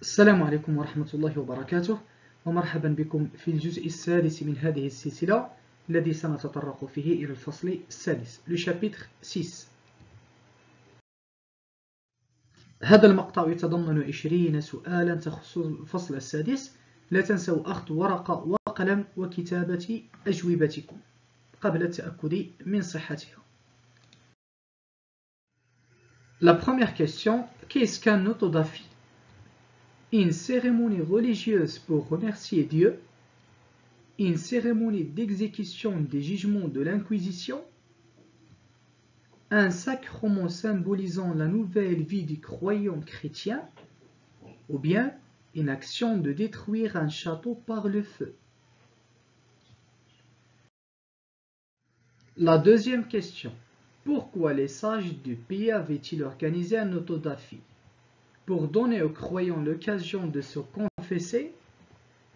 السلام عليكم ورحمة الله وبركاته، ومرحبا بكم في الجزء السادس من هذه السلسلة الذي سنتطرق فيه إلى الفصل السادس le chapitre 6. هذا المقطع يتضمن 20 سؤالا تخص الفصل السادس. لا تنسوا أخذ ورقة وقلم وكتابة أجوبتكم قبل التأكد من صحتها. La première question, qu'est-ce qu'un autodafis? Une cérémonie religieuse pour remercier Dieu, une cérémonie d'exécution des jugements de l'Inquisition, un sacrement symbolisant la nouvelle vie du croyant chrétien, ou bien une action de détruire un château par le feu. La deuxième question, pourquoi les sages du pays avaient-ils organisé un autodafis? Pour donner aux croyants l'occasion de se confesser,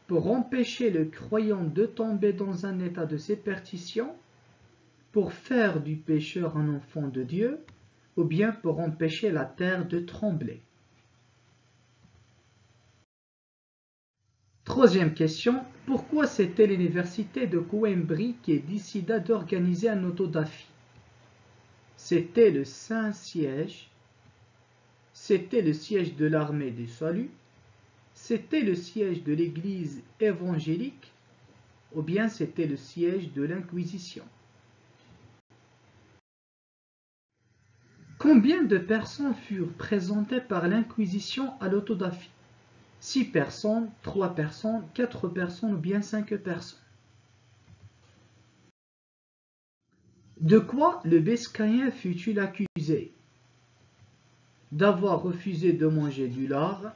pour empêcher le croyant de tomber dans un état de superstition, pour faire du pécheur un enfant de Dieu, ou bien pour empêcher la terre de trembler. Troisième question, pourquoi c'était l'université de Coimbra qui décida d'organiser un autodafis? C'était le Saint-Siège, c'était le siège de l'armée du salut, c'était le siège de l'église évangélique, ou bien c'était le siège de l'Inquisition. Combien de personnes furent présentées par l'Inquisition à l'autodafis? 6 personnes, 3 personnes, 4 personnes ou bien 5 personnes. De quoi le Biscayen fut-il accusé? D'avoir refusé de manger du lard,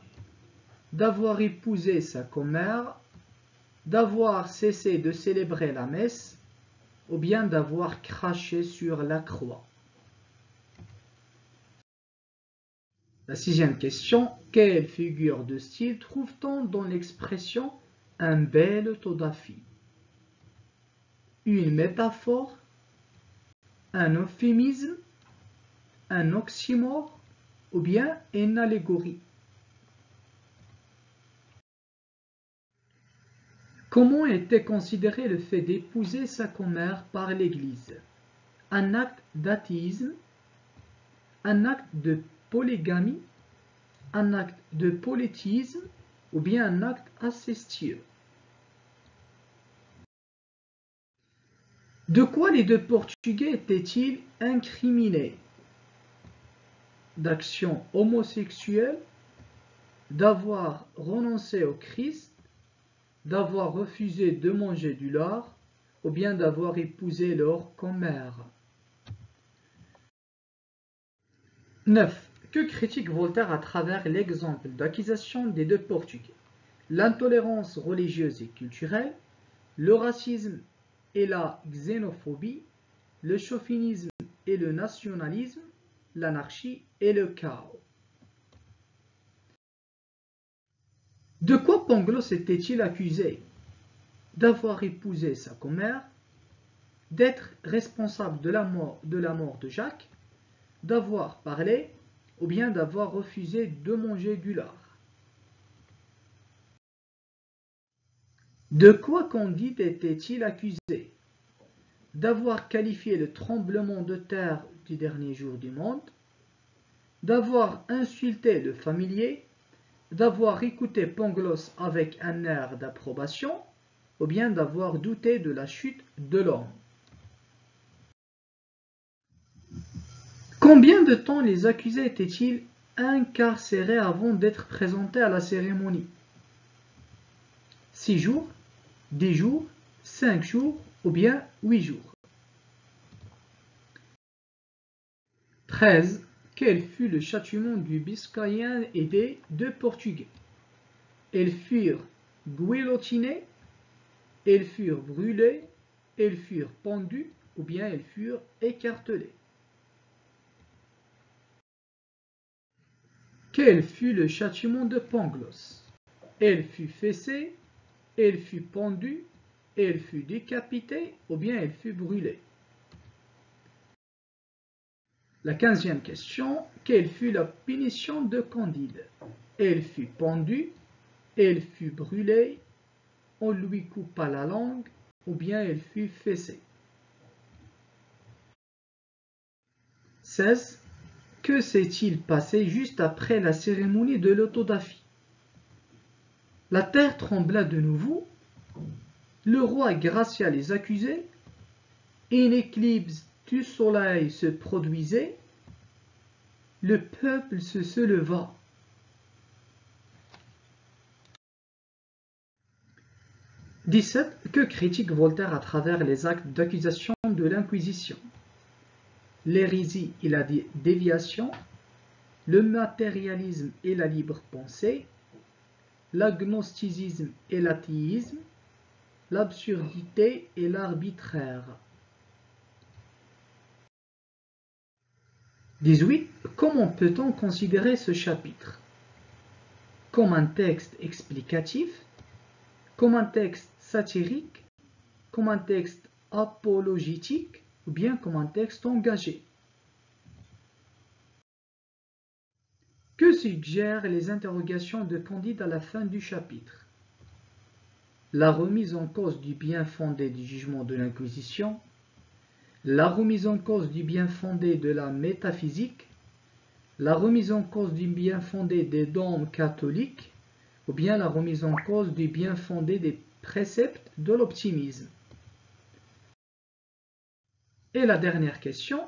d'avoir épousé sa commère, d'avoir cessé de célébrer la messe, ou bien d'avoir craché sur la croix. La sixième question, quelle figure de style trouve-t-on dans l'expression « un bel autodafis » ? Une métaphore, un euphémisme, un oxymore ou bien une allégorie. Comment était considéré le fait d'épouser sa commère par l'Église? Un acte d'athéisme, un acte de polygamie, un acte de polythéisme ou bien un acte incestueux. De quoi les deux Portugais étaient-ils incriminés? D'actions homosexuelles, d'avoir renoncé au Christ, d'avoir refusé de manger du lard, ou bien d'avoir épousé leur commère. 9. Que critique Voltaire à travers l'exemple d'accusation des deux Portugais? L'intolérance religieuse et culturelle, le racisme et la xénophobie, le chauvinisme et le nationalisme, l'anarchie et le chaos. De quoi Pangloss était-il accusé? D'avoir épousé sa commère, d'être responsable de la mort de Jacques, d'avoir parlé ou bien d'avoir refusé de manger du lard. De quoi Candide était-il accusé? D'avoir qualifié le tremblement de terre du dernier jour du monde, d'avoir insulté le familier, d'avoir écouté Pangloss avec un air d'approbation, ou bien d'avoir douté de la chute de l'homme. Combien de temps les accusés étaient-ils incarcérés avant d'être présentés à la cérémonie? 6 jours, 10 jours, 5 jours ou bien 8 jours. 13. Quel fut le châtiment du Biscayen et des deux Portugais? Ils furent guillotinés, ils furent brûlés, ils furent pendus ou bien ils furent écartelés. Quel fut le châtiment de Pangloss? Il fut fessé, il fut pendu, il fut décapité ou bien il fut brûlé. La 15e question, quelle fut la punition de Candide? elle fut pendue, elle fut brûlée, on lui coupa la langue, ou bien elle fut fessée. 16. Que s'est-il passé juste après la cérémonie de l'autodafie? La terre trembla de nouveau, le roi gracia les accusés, une éclipse du soleil se produisait, le peuple se leva. « 17. Que critique Voltaire à travers les actes d'accusation de l'Inquisition? L'hérésie et la déviation, le matérialisme et la libre pensée, l'agnosticisme et l'athéisme, l'absurdité et l'arbitraire. 18. Comment peut-on considérer ce chapitre? Comme un texte explicatif, comme un texte satirique, comme un texte apologétique, ou bien comme un texte engagé? Que suggèrent les interrogations de Candide à la fin du chapitre? La remise en cause du bien fondé du jugement de l'Inquisition, la remise en cause du bien fondé de la métaphysique, la remise en cause du bien fondé des dogmes catholiques, ou bien la remise en cause du bien fondé des préceptes de l'optimisme. Et la dernière question,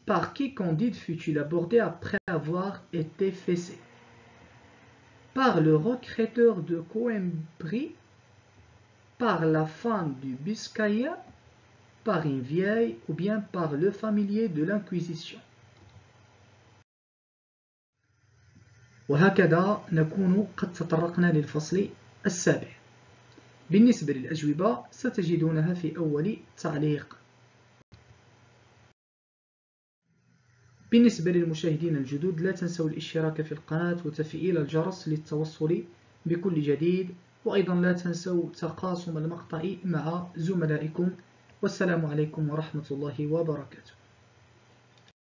par qui Candide fut-il abordé après avoir été fessé? Par le recruteur de Coimbray, par la femme du Biscaya, par une vieille ou bien par le familier de l'Inquisition. وهكذا نكون قد تطرقنا للفصل السابع. بالنسبة للأجوبة ستجدونها في أول تعليق. بالنسبة للمشاهدين الجدد لا تنسوا الاشتراك في القناة وتفعيل الجرس للتوصل بكل جديد، وأيضا لا تنسوا تقاسم المقطع مع زملائكم. والسلام عليكم ورحمة الله وبركاته.